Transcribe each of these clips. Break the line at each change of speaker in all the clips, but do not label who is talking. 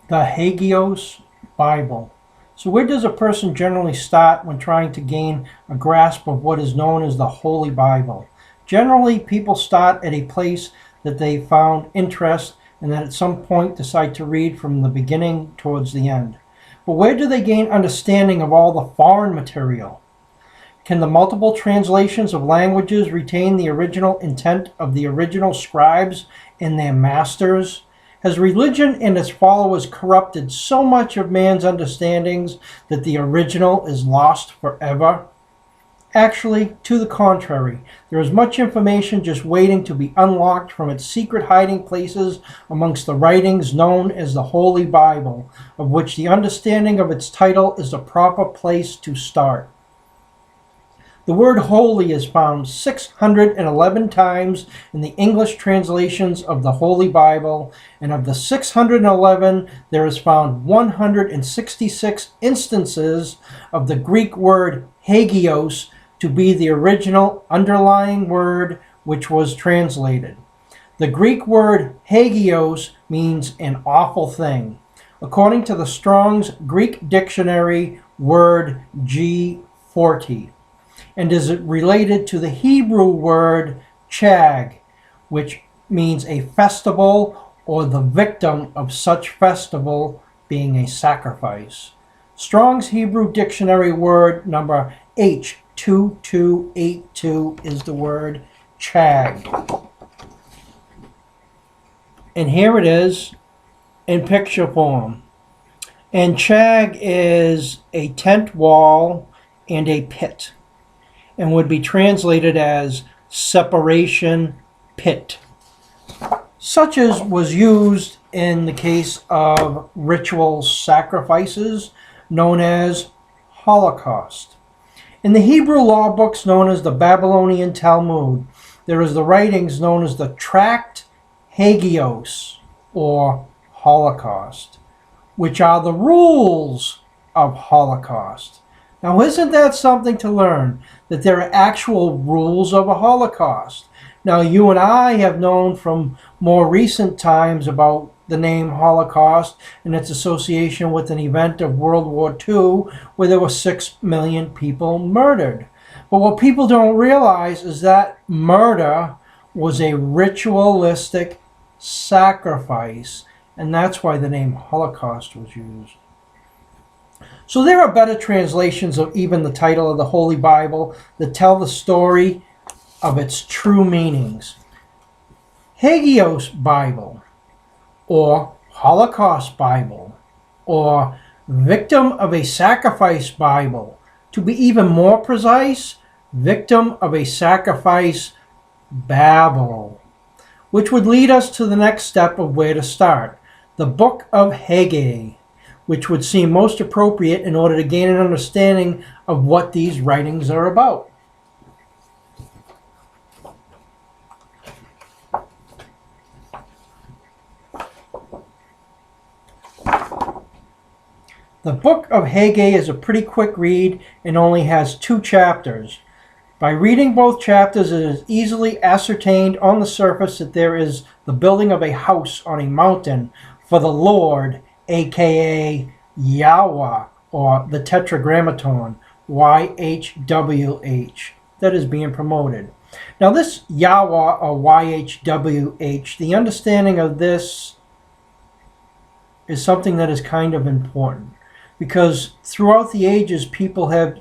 The Haggios Bible. So where does a person generally start when trying to gain a grasp of what is known as the Holy Bible? Generally, people start at a place that they found interest and then at some point decide to read from the beginning towards the end. But where do they gain understanding of all the foreign material? Can the multiple translations of languages retain the original intent of the original scribes and their masters? Has religion and its followers corrupted so much of man's understandings that the original is lost forever? Actually, to the contrary, there is much information just waiting to be unlocked from its secret hiding places amongst the writings known as the Holy Bible, of which the understanding of its title is the proper place to start. The word holy is found 611 times in the English translations of the Holy Bible, and of the 611, there is found 166 instances of the Greek word hagios to be the original underlying word which was translated. The Greek word hagios means an awful thing. According to the Strong's Greek Dictionary, word G40. And is related to the Hebrew word chag, which means a festival or the victim of such festival being a sacrifice. Strong's Hebrew Dictionary word number H2282 is the word chag. And here it is in picture form. And chag is a tent wall and a pit, and would be translated as separation pit, such as was used in the case of ritual sacrifices known as Holocaust. In the Hebrew law books known as the Babylonian Talmud, there is the writings known as the Tract Hagios, or Holocaust, which are the rules of Holocaust. Now, isn't that something to learn, that there are actual rules of a Holocaust? Now, you and I have known from more recent times about the name Holocaust and its association with an event of World War II where there were 6 million people murdered. But what people don't realize is that murder was a ritualistic sacrifice, and that's why the name Holocaust was used. So there are better translations of even the title of the Holy Bible that tell the story of its true meanings. Haggios Bible, or Holocaust Bible, or Victim of a Sacrifice Bible. To be even more precise, Victim of a Sacrifice Babel, which would lead us to the next step of where to start, the Book of Haggai, which would seem most appropriate in order to gain an understanding of what these writings are about. The Book of Haggai is a pretty quick read and only has 2 chapters. By reading both chapters, it is easily ascertained on the surface that there is the building of a house on a mountain for the Lord, aka Yahweh, or the Tetragrammaton, YHWH, that is being promoted. Now this Yahweh, or YHWH, the understanding of this is something that is kind of important, because throughout the ages people have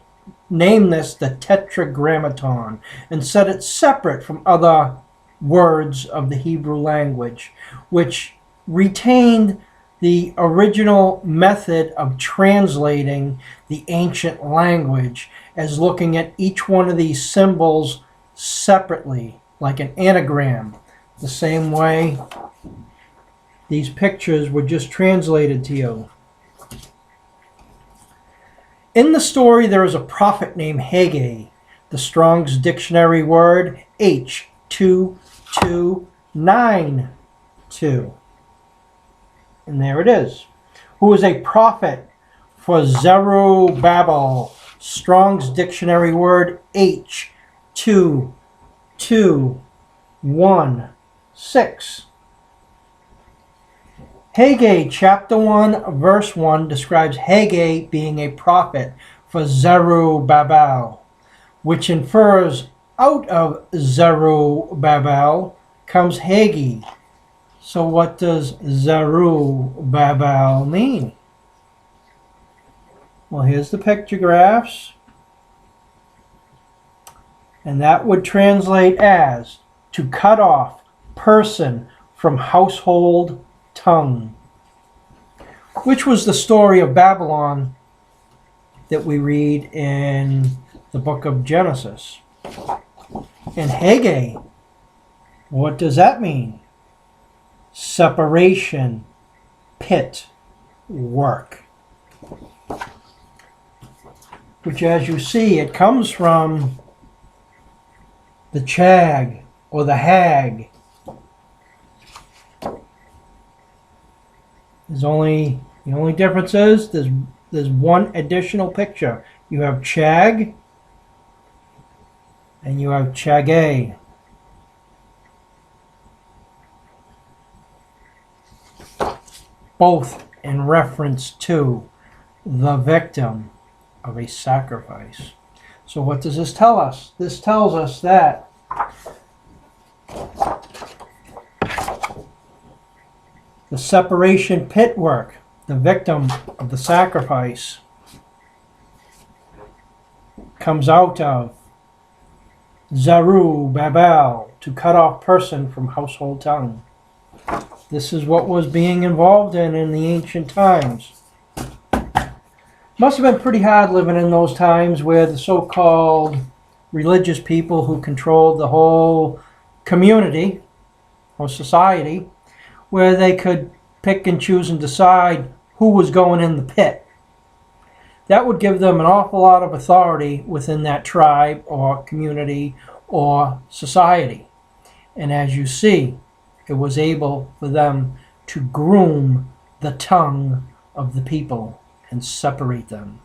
named this the Tetragrammaton and set it separate from other words of the Hebrew language, which retained the original method of translating the ancient language as looking at each one of these symbols separately, like an anagram, the same way these pictures were just translated to you. In the story, there is a prophet named Haggai, the Strong's Dictionary word H2292. And there it is. Who is a prophet for Zerubbabel. Strong's Dictionary word H2216. Haggai chapter 1 verse 1 describes Haggai being a prophet for Zerubbabel, which infers out of Zerubbabel comes Haggai. So what does Zerubbabel mean? Well, here's the pictographs. And that would translate as to cut off, person from household tongue, which was the story of Babylon that we read in the book of Genesis. And Haggai, what does that mean? Separation, pit, work. Which, as you see, it comes from the Chag or the Hag. The only difference is there's one additional picture. You have Chag and you have Chagay. Both in reference to the victim of a sacrifice. So what does this tell us? This tells us that the separation pit work, the victim of the sacrifice, comes out of Zerubbabel, to cut off person from household tongue. This is what was being involved in the ancient times. Must have been pretty hard living in those times where the so-called religious people who controlled the whole community or society, where they could pick and choose and decide who was going in the pit. That would give them an awful lot of authority within that tribe or community or society. And as you see, it was able for them to groom the tongue of the people and separate them.